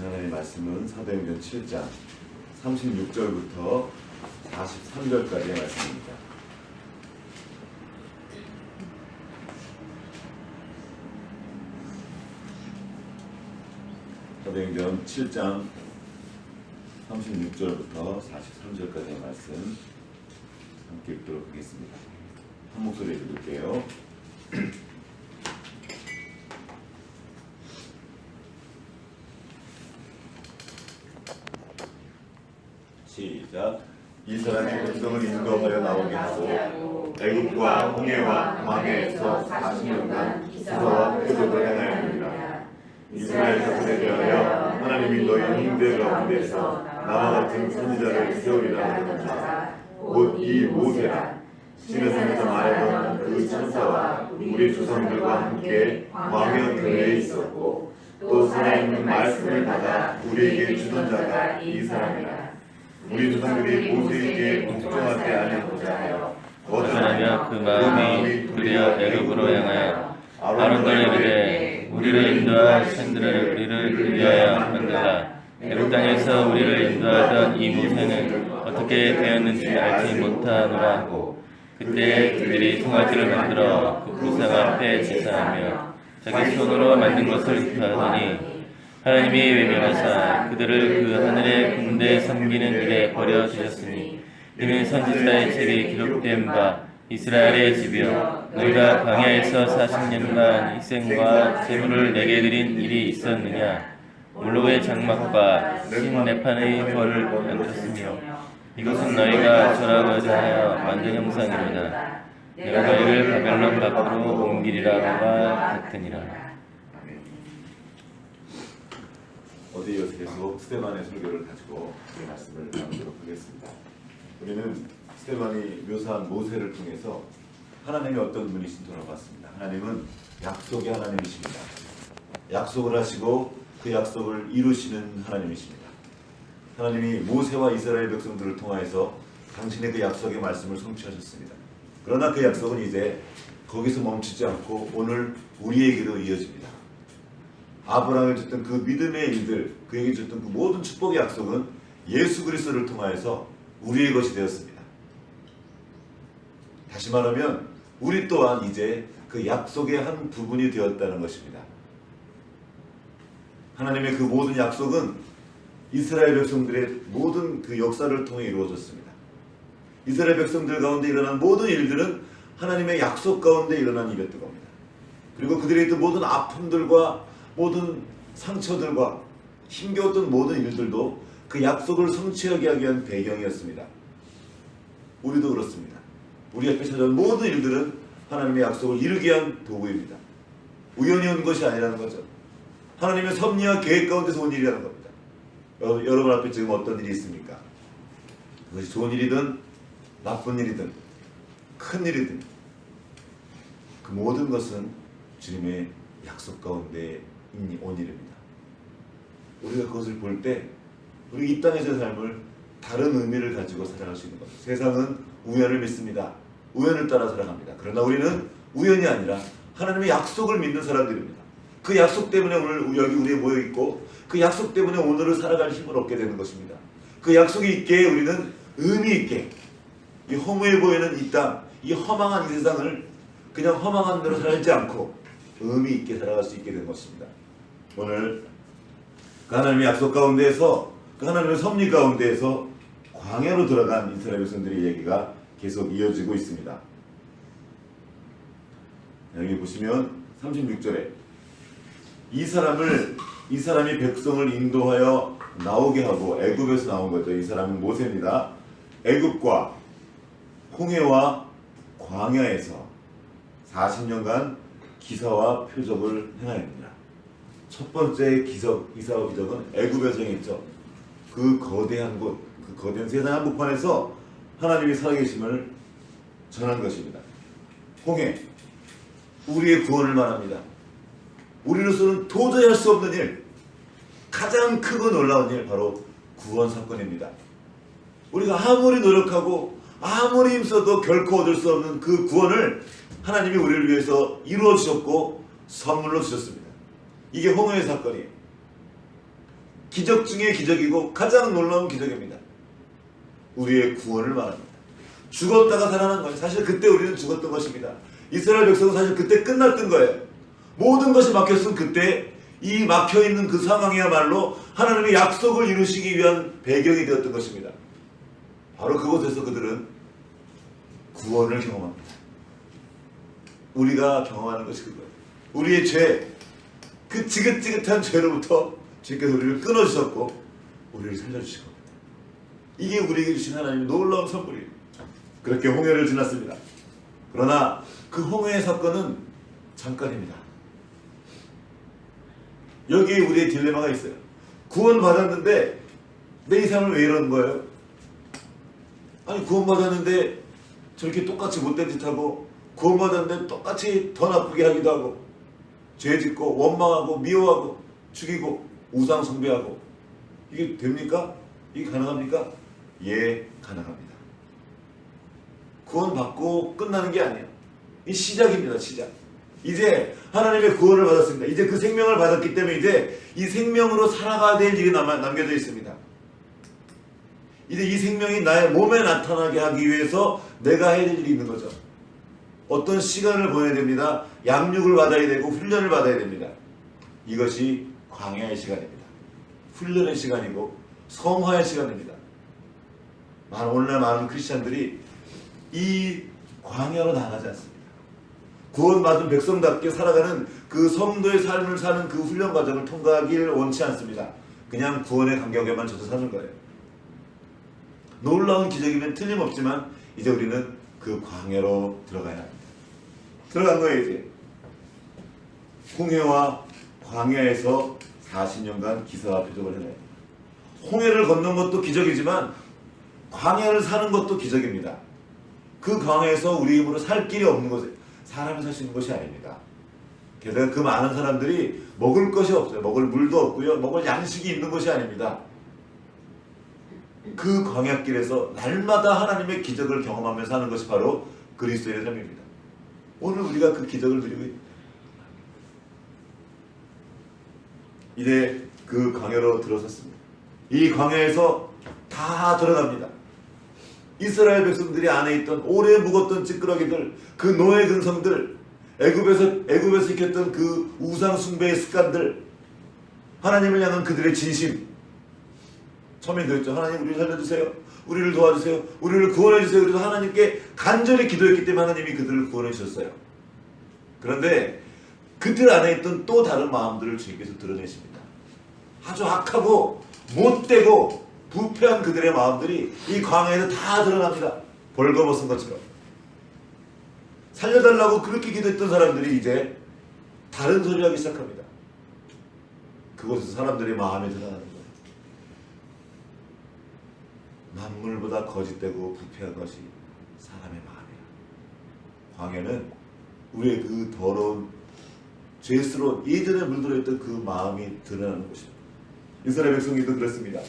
주신 하나님의 말씀은 사도행전 7장 36절부터 43절까지의 말씀입니다. 사도행전 7장 36절부터 43절까지의 말씀 함께 읽도록 하겠습니다. 한 목소리에 읽을게요. 시작. 이 사람이 백성을 인도하여 나오게 하고 애굽과 홍해와 광야에서 40년간 기사와 표적을 행하였느니라. 이스라엘에서 대하여 하나님이 너희 형제 가운데서 나와 같은 선지자를 세우리라 하는 자 곧 이 모세라. 시내산에서 말하던 그 천사와 우리 조상들과 함께 광야 들에 있었고 또 살아있는 말씀을 받아 우리에게 주던 자가 이 사람이라. 우리 조상들이 모세에게 복종할 때 아니고자 하여 거절하며 그 마음이 불이어 애굽으로 향하여 아론들에게 이르되 우리를 인도할 신들을 우리를 위하여 만들라. 애굽 땅에서 우리를 인도하던 이 모세는 어떻게 되었는지 알지 못하노라 하고 그때 그들이 송아지를 만들어 그 우상 앞에 제사하며 자기 손으로 만든 것을 구하더니 하나님이 외면하사 그들을 그 하늘의 군대에 섬기는 일에 버려 두셨으니 이는 선지자의 책에 기록된 바 이스라엘의 집이여 너희가 광야에서 40년간 희생과 제물을 내게 드린 일이 있었느냐. 몰로의 장막과 신레판의 벌을 얹었으며 이것은 너희가 절하고자 하여 만든 형상이로다. 내가 너희를 바벨론 밖으로 옮기리라와 같으니라. 어제 이어서 계속 스데반의 설교를 가지고 이 말씀을 나누도록 하겠습니다. 우리는 스데반이 묘사한 모세를 통해서 하나님이 어떤 분이신지 알아봤습니다. 하나님은 약속의 하나님이십니다. 약속을 하시고 그 약속을 이루시는 하나님이십니다. 하나님이 모세와 이스라엘 백성들을 통하여서 당신의 그 약속의 말씀을 성취하셨습니다. 그러나 그 약속은 이제 거기서 멈추지 않고 오늘 우리에게도 이어집니다. 아브라함을 줬던 그 믿음의 일들, 그에게 줬던 그 모든 축복의 약속은 예수 그리스도를 통하여서 우리의 것이 되었습니다. 다시 말하면 우리 또한 이제 그 약속의 한 부분이 되었다는 것입니다. 하나님의 그 모든 약속은 이스라엘 백성들의 모든 그 역사를 통해 이루어졌습니다. 이스라엘 백성들 가운데 일어난 모든 일들은 하나님의 약속 가운데 일어난 일이었던 겁니다. 그리고 그들의 있던 모든 아픔들과 모든 상처들과 힘겨웠던 모든 일들도 그 약속을 성취하게 하기 위한 배경이었습니다. 우리도 그렇습니다. 우리 앞에 찾아온 모든 일들은 하나님의 약속을 이루기 위한 도구입니다. 우연히 온 것이 아니라는 거죠. 하나님의 섭리와 계획 가운데서 온 일이라는 겁니다. 여러분 앞에 지금 어떤 일이 있습니까? 그것이 좋은 일이든 나쁜 일이든 큰 일이든 그 모든 것은 주님의 약속 가운데 온 일입니다. 우리가 그것을 볼 때 우리 이 땅에서의 삶을 다른 의미를 가지고 살아갈 수 있는 겁니다. 세상은 우연을 믿습니다. 우연을 따라 살아갑니다. 그러나 우리는 우연이 아니라 하나님의 약속을 믿는 사람들입니다. 그 약속 때문에 오늘 여기 우리에 모여 있고 그 약속 때문에 오늘을 살아갈 힘을 얻게 되는 것입니다. 그 약속이 있기에 우리는 의미 있게 이 허무해 보이는 이 땅, 이 허망한 이 세상을 그냥 허망한 대로 살지 않고 의미 있게 살아갈 수 있게 된 것입니다. 오늘 그 하나님의 약속 가운데에서 그 하나님의 섭리 가운데에서 광야로 들어간 이스라엘 백성들의 얘기가 계속 이어지고 있습니다. 여기 보시면 36절에 이 사람이 백성을 인도하여 나오게 하고 애굽에서 나온 거죠. 이 사람은 모세입니다. 애굽과 홍해와 광야에서 40년간 기사와 표적을 행하였느니라. 첫 번째 기사와 표적은 애굽에서 행했죠. 그 거대한 곳, 그 거대한 세상 한복판에서 하나님이 살아계심을 전한 것입니다. 홍해, 우리의 구원을 말합니다. 우리로서는 도저히 할 수 없는 일, 가장 크고 놀라운 일, 바로 구원 사건입니다. 우리가 아무리 노력하고 아무리 힘써도 결코 얻을 수 없는 그 구원을 하나님이 우리를 위해서 이루어 주셨고 선물로 주셨습니다. 이게 홍해의 사건이에요. 기적 중에 기적이고 가장 놀라운 기적입니다. 우리의 구원을 말합니다. 죽었다가 살아난 거예요. 사실 그때 우리는 죽었던 것입니다. 이스라엘 백성은 사실 그때 끝났던 거예요. 모든 것이 막혔으면 그때 이 막혀있는 그 상황이야말로 하나님의 약속을 이루시기 위한 배경이 되었던 것입니다. 바로 그곳에서 그들은 구원을 경험합니다. 우리가 경험하는 것이 그거예요. 우리의 죄, 그 지긋지긋한 죄로부터 주께서 우리를 끊어주셨고 우리를 살려주신 겁니다. 이게 우리에게 주신 하나님의 놀라운 선물이에요. 그렇게 홍해를 지났습니다. 그러나 그 홍해의 사건은 잠깐입니다. 여기에 우리의 딜레마가 있어요. 구원받았는데 내 이 삶을 왜 이러는 거예요? 아니 구원받았는데 저렇게 똑같이 못된 짓 하고, 구원받았는데 똑같이 더 나쁘게 하기도 하고, 죄 짓고 원망하고 미워하고 죽이고 우상 숭배하고, 이게 됩니까? 이게 가능합니까? 예, 가능합니다. 구원받고 끝나는 게 아니에요. 이 시작입니다. 시작. 이제 하나님의 구원을 받았습니다. 이제 그 생명을 받았기 때문에 이제 이 생명으로 살아가야 될 일이 남겨져 있습니다. 이제 이 생명이 나의 몸에 나타나게 하기 위해서 내가 해야 될 일이 있는 거죠. 어떤 시간을 보내야 됩니다. 양육을 받아야 되고 훈련을 받아야 됩니다. 이것이 광야의 시간입니다. 훈련의 시간이고 성화의 시간입니다. 오늘날 많은 크리스찬들이 이 광야로 나가지 않습니다. 구원받은 백성답게 살아가는 그 성도의 삶을 사는 그 훈련 과정을 통과하기를 원치 않습니다. 그냥 구원의 간격에만 젖어 사는 거예요. 놀라운 기적이면 틀림없지만 이제 우리는 그 광야로 들어가야 합니다. 들어간 거예요. 이제 홍해와 광야에서 40년간 기사와 표적을 해내요. 홍해를 건넌 것도 기적이지만 광야를 사는 것도 기적입니다. 그 광야에서 우리 힘으로 살 길이 없는 것에 사람이 살 수 있는 것이 아닙니다. 게다가 그 많은 사람들이 먹을 것이 없어요. 먹을 물도 없고요. 먹을 양식이 있는 것이 아닙니다. 그 광야길에서 날마다 하나님의 기적을 경험하며 사는 것이 바로 그리스도의 삶입니다. 오늘 우리가 그 기적을 누리고 있습니다. 이제 그 광야로 들어섰습니다. 이 광야에서 다 들어갑니다. 이스라엘 백성들이 안에 있던 오래 묵었던 찌끄러기들, 그 노예 근성들, 애굽에서 익혔던 그 우상 숭배의 습관들, 하나님을 향한 그들의 진심. 처음에 그랬죠. 하나님 우리를 살려주세요. 우리를 도와주세요. 우리를 구원해주세요. 그래서 하나님께 간절히 기도했기 때문에 하나님이 그들을 구원해 주셨어요. 그런데 그들 안에 있던 또 다른 마음들을 주님께서 드러내십니다. 아주 악하고 못되고 부패한 그들의 마음들이 이 광야에서 다 드러납니다. 벌거벗은 것처럼. 살려달라고 그렇게 기도했던 사람들이 이제 다른 소리를 하기 시작합니다. 그곳에서 사람들의 마음에 드러나는 거예요. 만물보다 거짓되고 부패한 것이 사람의 마음이야. 광야는 우리의 그 더러운 죄스러운 예전에 물들어있던 그 마음이 드러나는 곳입니다. 이스라엘 백성들도 그렇습니다.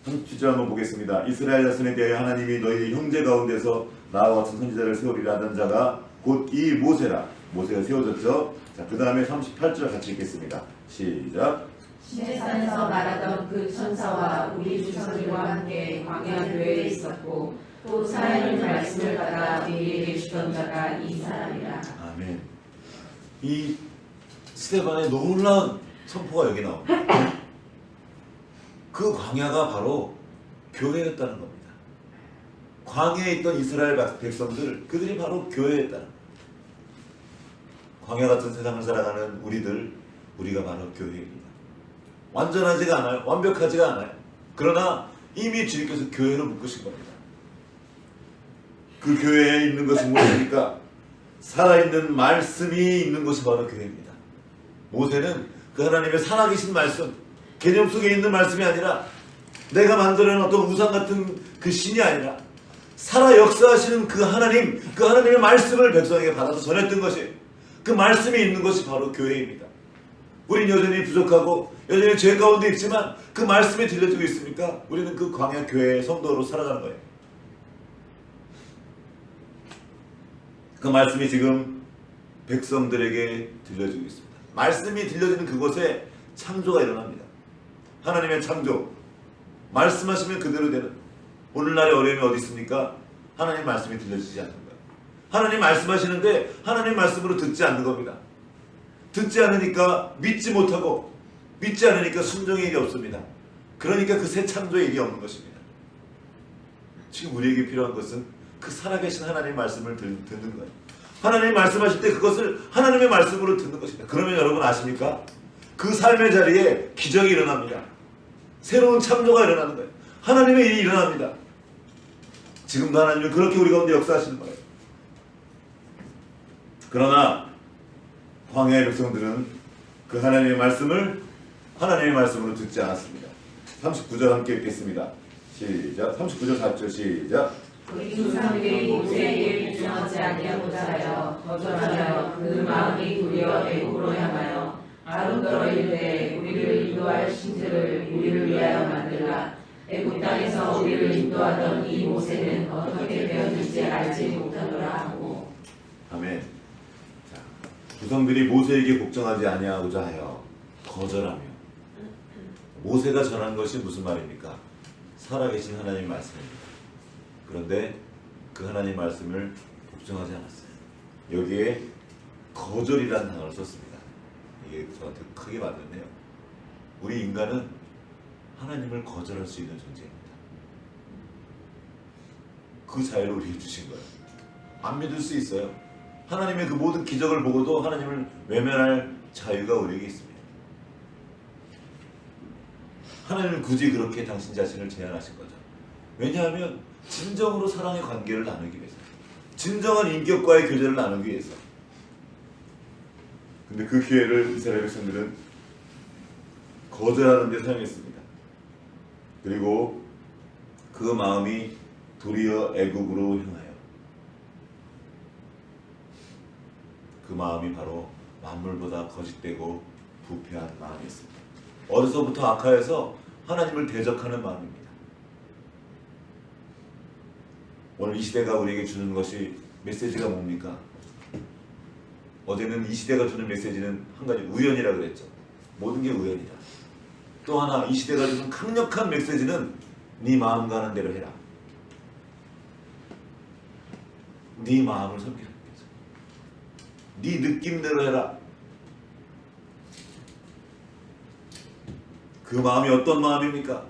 37절 한번 보겠습니다. 이스라엘 자손에 대하여 하나님이 너희 형제 가운데서 나와 같은 선지자를 세우리라 하던 자가 곧 이 모세라. 모세가 세워졌죠. 자, 그 다음에 38절 같이 읽겠습니다. 시작. 시내산에서 말하던 그 천사와 우리 주석들과 함께 광야 교회에 있었고 또 하나님의 말씀을 받아 우리에게 주던 자가 이 사람이라. 아멘. 이 스데반의 놀라운 선포가 여기 나옵니다. 그 광야가 바로 교회였다는 겁니다. 광야에 있던 이스라엘 백성들, 그들이 바로 교회였다는 겁니다. 광야 같은 세상을 살아가는 우리가 바로 교회입니다. 완전하지가 않아요. 완벽하지가 않아요. 그러나 이미 주님께서 교회로 묶으신 겁니다. 그 교회에 있는 것이 무엇입니까? 살아있는 말씀이 있는 것이 바로 교회입니다. 모세는 그 하나님의 살아계신 말씀, 개념 속에 있는 말씀이 아니라 내가 만들어낸 어떤 우상 같은 그 신이 아니라 살아 역사하시는 그 하나님의 말씀을 백성에게 받아서 전했던 것이, 그 말씀이 있는 것이 바로 교회입니다. 우린 여전히 부족하고 여전히 죄 가운데 있지만 그 말씀이 들려주고 있습니까? 우리는 그 광야 교회의 성도로 살아가는 거예요. 그 말씀이 지금 백성들에게 들려주고 있습니다. 말씀이 들려지는 그곳에 창조가 일어납니다. 하나님의 창조. 말씀하시면 그대로 되는. 오늘날의 어려움이 어디 있습니까? 하나님 말씀이 들려지지 않는 거예요. 하나님 말씀하시는데 하나님 말씀으로 듣지 않는 겁니다. 듣지 않으니까 믿지 못하고 믿지 않으니까 순종의 일이 없습니다. 그러니까 그 새 창조의 일이 없는 것입니다. 지금 우리에게 필요한 것은 그 살아계신 하나님의 말씀을 듣는 거예요. 하나님 말씀하실 때 그것을 하나님의 말씀으로 듣는 것입니다. 그러면 여러분 아십니까? 그 삶의 자리에 기적이 일어납니다. 새로운 창조가 일어나는 거예요. 하나님의 일이 일어납니다. 지금도 하나님은 그렇게 우리 가운데 역사하시는 거예요. 그러나 광야의 백성들은 그 하나님의 말씀을 하나님의 말씀으로 듣지 않았습니다. 39절 함께 읽겠습니다. 시작. 39절 4절 시작. 우리 조상들이 모세에게 복종하지 아니하고자 하여 거절하여 그 마음이 도리어 애국으로 향하여 아론더러 이르되 우리를 인도할 신들을 우리를 위하여 만들라. 애국 땅에서 우리를 인도하던 이 모세는 어떻게 되었는지 알지 못하더라 하고. 아멘. 자, 조상들이 모세에게 복종하지 아니하고자 하여 거절하며. 모세가 전한 것이 무슨 말입니까? 살아계신 하나님의 말씀입니다. 그런데 그 하나님의 말씀을 복종하지 않았어요. 여기에 거절이라는 단어를 썼습니다. 이게 저한테 크게 맞는데요. 우리 인간은 하나님을 거절할 수 있는 존재입니다. 그 자유를 우리에게 주신 거예요. 안 믿을 수 있어요. 하나님의 그 모든 기적을 보고도 하나님을 외면할 자유가 우리에게 있습니다. 하나님은 굳이 그렇게 당신 자신을 제한하신 거죠. 왜냐하면 진정으로 사랑의 관계를 나누기 위해서, 진정한 인격과의 교제를 나누기 위해서. 근데 그 기회를 이스라엘 백성들은 거절하는 데 사용했습니다. 그리고 그 마음이 도리어 애국으로 향하여, 그 마음이 바로 만물보다 거짓되고 부패한 마음이었습니다. 어려서부터 악하여서 하나님을 대적하는 마음입니다. 오늘 이 시대가 우리에게 주는 것이 메시지가 뭡니까? 어제는 이 시대가 주는 메시지는 한 가지 우연이라고 그랬죠. 모든 게 우연이다. 또 하나 이 시대가 주는 강력한 메시지는 네 마음 가는 대로 해라. 네 마음을 섬기는 거죠. 네 느낌대로 해라. 그 마음이 어떤 마음입니까?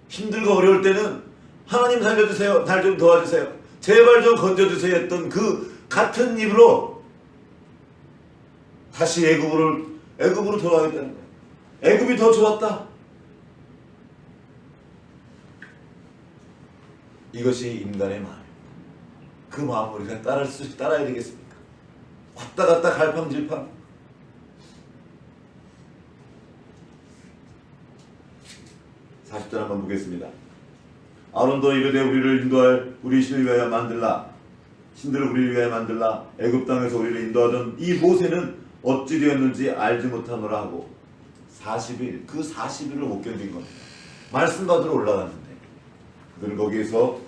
힘들고 어려울 때는 하나님 살려주세요. 날 좀 도와주세요. 제발 좀 건져주세요 했던 그 같은 입으로 다시 애굽으로 돌아가겠다는 거예요. 애굽이 더 좋았다. 이것이 인간의 마음입니다. 그 마음을 우리가 따라야 되겠습니까? 왔다 갔다 갈팡질팡. (40절) 한번 보겠습니다. 아론도 이르되 우리를 인도할 우리 신을 위하여 만들라. 신들을 우리를 위하여 만들라. 애굽 땅에서 우리를 인도하던 이 모세는 어찌 되었는지 알지 못하노라 하고 40일, 그 40일을 못 견딘 겁니다. 말씀 받으러 올라갔는데 그들은 거기에서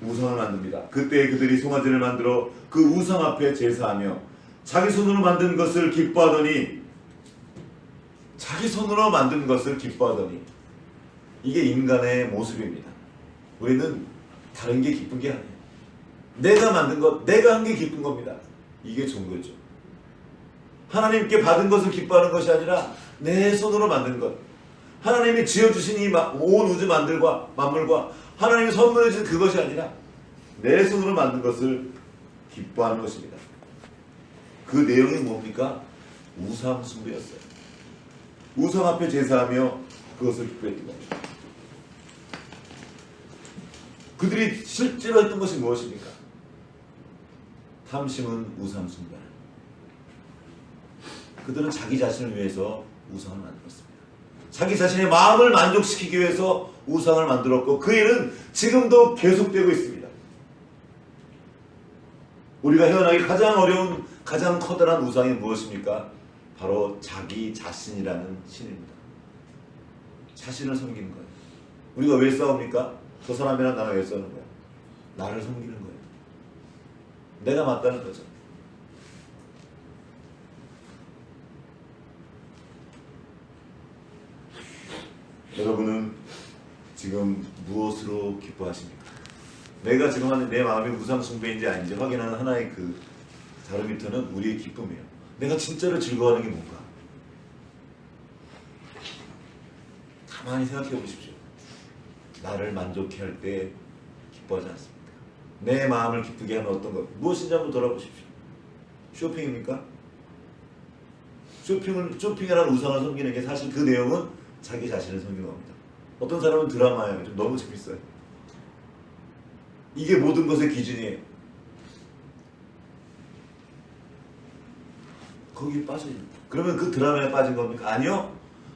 우상을 만듭니다. 그때 그들이 송아지를 만들어 그 우상 앞에 제사하며 자기 손으로 만든 것을 기뻐하더니, 자기 손으로 만든 것을 기뻐하더니, 이게 인간의 모습입니다. 우리는 다른 게 기쁜 게 아니에요. 내가 만든 것, 내가 한 게 기쁜 겁니다. 이게 좋은 거죠. 하나님께 받은 것을 기뻐하는 것이 아니라 내 손으로 만든 것, 하나님이 지어주신 이 온 우주 만물과 하나님이 선물해 주신 그것이 아니라 내 손으로 만든 것을 기뻐하는 것입니다. 그 내용이 뭡니까? 우상 숭배였어요. 우상 앞에 제사하며 그것을 기뻐했던 겁니다. 그들이 실제로 했던 것이 무엇입니까? 탐심은 우상 숭배. 그들은 자기 자신을 위해서 우상을 만들었습니다. 자기 자신의 마음을 만족시키기 위해서 우상을 만들었고, 그 일은 지금도 계속되고 있습니다. 우리가 헤어나기 가장 어려운, 가장 커다란 우상이 무엇입니까? 바로 자기 자신이라는 신입니다. 자신을 섬기는 거예요. 우리가 왜 싸웁니까? 저 사람이랑 나랑 왜 싸우는 거야? 나를 섬기는 거예요. 내가 맞다는 거죠. 여러분은 지금 무엇으로 기뻐하십니까? 내가 지금 하는 내 마음이 우상 숭배인지 아닌지 확인하는 하나의 그 자로미터는 우리의 기쁨이에요. 내가 진짜로 즐거워하는 게 뭔가? 가만히 생각해 보십시오. 나를 만족해 할 때 기뻐하지 않습니까? 내 마음을 기쁘게 하는 어떤 것 무엇인지 한번 돌아보십시오. 쇼핑입니까? 쇼핑이라는 우상을 섬기는 게 사실 그 내용은 자기 자신을 섬기는 겁니다. 어떤 사람은 드라마예요. 좀 너무 재밌어요. 이게 모든 것의 기준이에요. 거기에 빠져있는. 그러면 그 드라마에 빠진 겁니까? 아니요.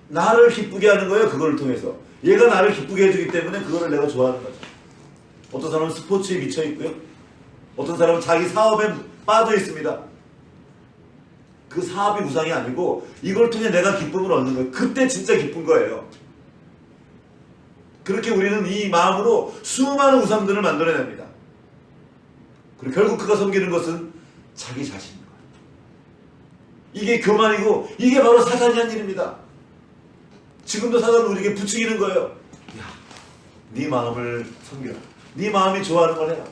나를 기쁘게 하는 거예요. 그걸 통해서. 얘가 나를 기쁘게 해주기 때문에 그거를 내가 좋아하는 거죠. 어떤 사람은 스포츠에 미쳐 있고요. 어떤 사람은 자기 사업에 빠져 있습니다. 그 사업이 우상이 아니고 이걸 통해 내가 기쁨을 얻는 거예요. 그때 진짜 기쁜 거예요. 그렇게 우리는 이 마음으로 수많은 우상들을 만들어냅니다. 그리고 결국 그가 섬기는 것은 자기 자신인 거예요. 이게 교만이고 이게 바로 사탄이 한 일입니다. 지금도 사단은 우리에게 부추기는 거예요. 야, 네 마음을 섬겨라. 네 마음이 좋아하는 걸 해라.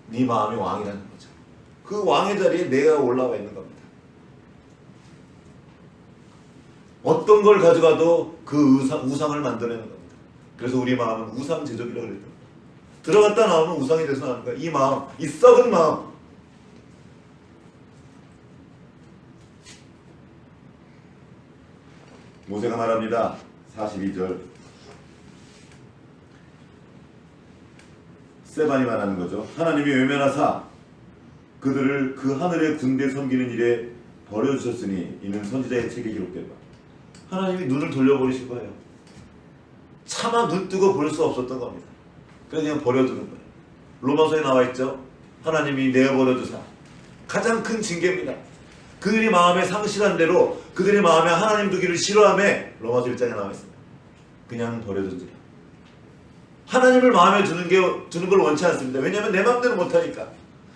네 마음이 왕이라는 거죠. 그 왕의 자리에 내가 올라와 있는 겁니다. 어떤 걸 가져가도 그 우상을 만들어내는 겁니다. 그래서 우리 마음은 우상 제조기라고 그랬죠. 들어갔다 나오면 우상이 돼서 나오는 거야. 이 마음, 이 썩은 마음. 모세가 말합니다. 42절. 세반이 말하는 거죠. 하나님이 외면하사 그들을 그 하늘의 군대 섬기는 일에 버려주셨으니 이는 선지자의 책에 기록된 바. 하나님이 눈을 돌려버리신 거예요. 차마 눈 뜨고 볼 수 없었던 겁니다. 그래서 그냥 버려두는 거예요. 로마서에 나와 있죠. 하나님이 내어버려 주사. 가장 큰 징계입니다. 그들이 마음에 상실한 대로 그들의 마음에 하나님 두기를 싫어함에 로마서 1장에 나와 있습니다. 그냥 버려두지라. 하나님을 마음에 두는 걸 원치 않습니다. 왜냐하면 내 마음대로 못하니까.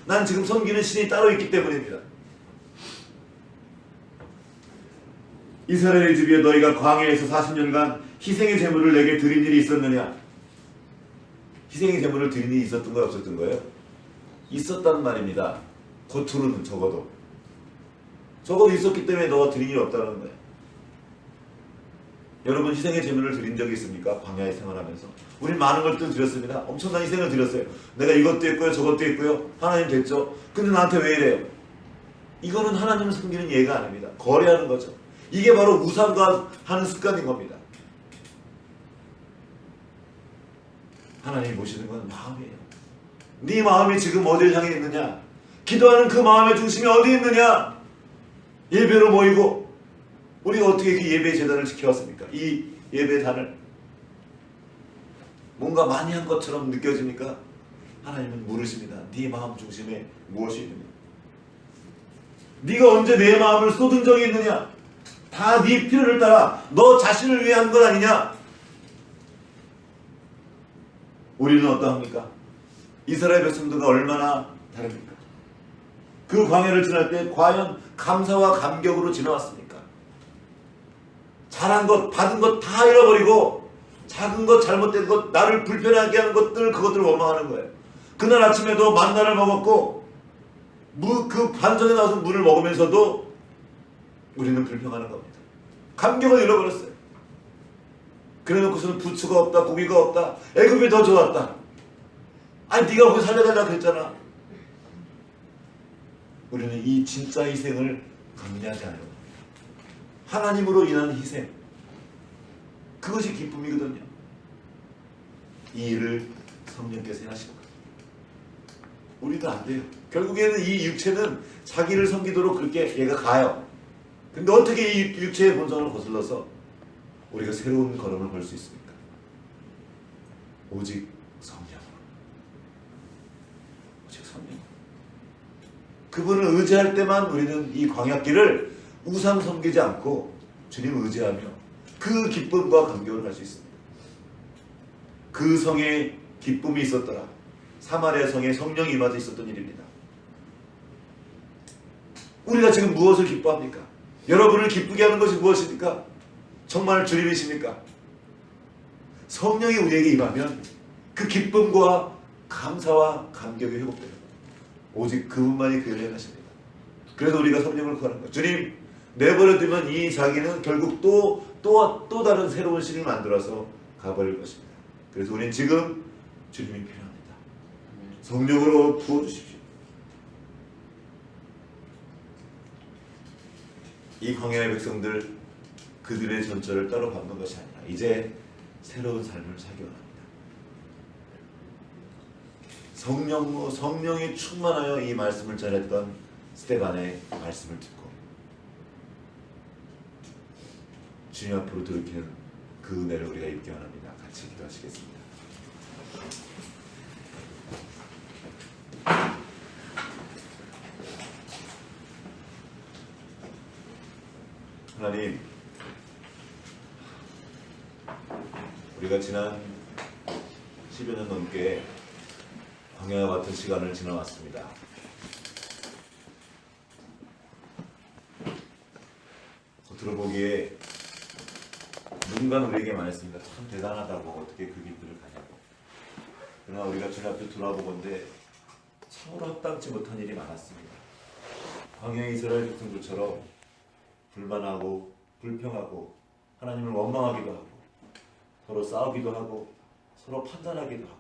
난 지금 섬기는 신이 따로 있기 때문입니다. 이스라엘 집이여 너희가 광야에서 40년간 희생의 제물을 내게 드린 일이 있었느냐? 희생의 제물을 드린 일이 있었던 거예요? 없었던 거예요? 있었단 말입니다. 겉으로는 적어도 있었기 때문에 너가 드린 일이 없다는 거예요. 여러분 희생의 제물을 드린 적이 있습니까? 광야에 생활하면서 우린 많은 것들 드렸습니다. 엄청난 희생을 드렸어요. 내가 이것도 했고요 저것도 했고요. 하나님 됐죠. 근데 나한테 왜 이래요? 이거는 하나님을 섬기는 예가 아닙니다. 거래하는 거죠. 이게 바로 우상과 하는 습관인 겁니다. 하나님이 보시는 건 마음이에요. 네 마음이 지금 어디를 향해 있느냐? 기도하는 그 마음의 중심이 어디 있느냐? 예배로 모이고 우리가 어떻게 그 예배 제단을 지켜왔습니까? 이 예배 단을 뭔가 많이 한 것처럼 느껴집니까? 하나님은 물으십니다. 네 마음 중심에 무엇이 있느냐? 네가 언제 내 마음을 쏟은 적이 있느냐? 다 네 필요를 따라 너 자신을 위해 한 것 아니냐? 우리는 어떠합니까? 이스라엘 백성들과 얼마나 다릅니까? 그 광야를 지날 때 과연 감사와 감격으로 지나왔습니까? 잘한 것, 받은 것 다 잃어버리고 작은 것, 잘못된 것, 나를 불편하게 하는 것들, 그것들을 원망하는 거예요. 그날 아침에도 만나를 먹었고 그 반전에 나와서 물을 먹으면서도 우리는 불평하는 겁니다. 감격을 잃어버렸어요. 그래놓고서는 부추가 없다, 고기가 없다, 애굽이 더 좋았다. 아니 네가 거기 살려달라고 그랬잖아. 우리는 이 진짜 희생을 감내하지 않아요. 하나님으로 인한 희생, 그것이 기쁨이거든요. 이 일을 성령께서 하시는 거예요. 우리도 안 돼요. 결국에는 이 육체는 자기를 섬기도록 그렇게 얘가 가요. 근데 어떻게 이 육체의 본성을 거슬러서 우리가 새로운 걸음을 걸 수 있습니까? 오직 성령으로. 오직 성령. 그분을 의지할 때만 우리는 이 광야길을 우상 섬기지 않고 주님을 의지하며 그 기쁨과 감격을 할 수 있습니다. 그 성에 기쁨이 있었더라. 사마리아 성에 성령이 임하여 있었던 일입니다. 우리가 지금 무엇을 기뻐합니까? 여러분을 기쁘게 하는 것이 무엇입니까? 정말 주님이십니까? 성령이 우리에게 임하면 그 기쁨과 감사와 감격이 회복돼요. 오직 그분만이 그 일을 하십니다. 그래서 우리가 성령을 구하는 거예요. 주님, 내버려두면 이 자기는 결국 또 다른 새로운 신을 만들어서 가버릴 것입니다. 그래서 우리는 지금 주님이 필요합니다. 성령으로 부어주십시오. 이 광야의 백성들, 그들의 전철을 따로 밟는 것이 아니라 이제 새로운 삶을 살기 원합니다. 성령이 충만하여 이 말씀을 전했던 스데반의 말씀을 듣고 주님 앞으로 돌이키는 그 은혜를 우리가 입기 원합니다. 같이 기도하시겠습니다. 하나님, 우리가 지난 10여 년 넘게 광야와 같은 시간을 지나왔습니다. 겉으로 보기에 누군가 우리에게 말했습니다. 참 대단하다고, 어떻게 그 길들을 가냐고. 그러나 우리가 주님 앞에 돌아보건대 참으로 합당치 못한 일이 많았습니다. 광야의 이스라엘 백성들처럼 불만하고 불평하고 하나님을 원망하기도 하고 서로 싸우기도 하고 서로 판단하기도 하고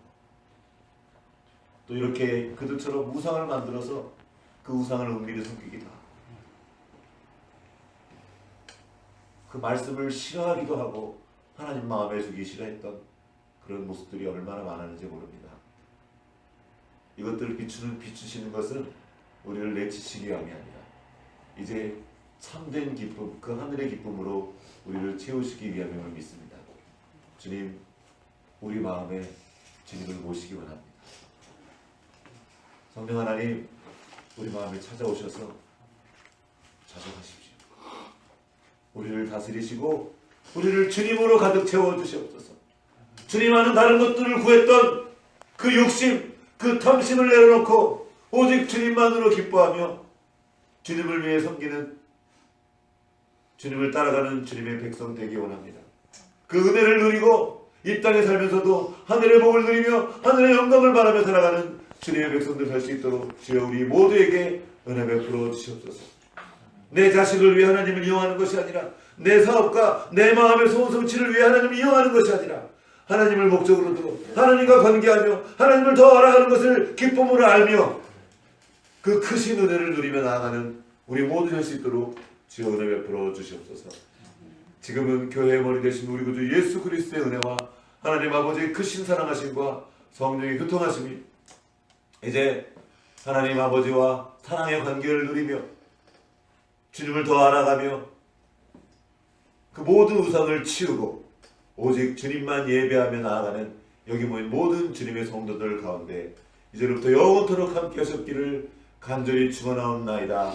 또 이렇게 그들처럼 우상을 만들어서 그 우상을 은밀히 섬기기도 하고 그 말씀을 싫어하기도 하고 하나님 마음에 두기 싫어했던 그런 모습들이 얼마나 많았는지 모릅니다. 이것들을 비추시는 것은 우리를 내치시기 위함이 아니라 이제 참된 기쁨, 그 하늘의 기쁨으로 우리를 채우시기 위함임을 믿습니다. 주님, 우리 마음에 주님을 모시기 원합니다. 성령 하나님, 우리 마음에 찾아오셔서 자족하십시오. 우리를 다스리시고 우리를 주님으로 가득 채워주시옵소서. 주님과는 다른 것들을 구했던 그 욕심, 그 탐심을 내려놓고 오직 주님만으로 기뻐하며 주님을 위해 섬기는, 주님을 따라가는 주님의 백성 되기 원합니다. 그 은혜를 누리고 이 땅에 살면서도 하늘의 복을 누리며 하늘의 영광을 바라며 살아가는 주님의 백성들 될 수 있도록 주여 우리 모두에게 은혜 베풀어 주시옵소서. 내 자식을 위해 하나님을 이용하는 것이 아니라 내 사업과 내 마음의 소원 성취를 위해 하나님을 이용하는 것이 아니라 하나님을 목적으로 두고 하나님과 관계하며 하나님을 더 알아가는 것을 기쁨으로 알며 그 크신 은혜를 누리며 나아가는 우리 모두 될 수 있도록 주여 은혜 베풀어 주시옵소서. 지금은 교회의 머리 되신 우리 구주 예수 그리스도의 은혜와 하나님 아버지의 크신 사랑하심과 성령의 교통하심이 이제 하나님 아버지와 사랑의 관계를 누리며 주님을 더 알아가며 그 모든 우상을 치우고 오직 주님만 예배하며 나아가는 여기 모인 모든 주님의 성도들 가운데 이제부터 영원토록 함께 하셨기를 간절히 축원하옵나이다.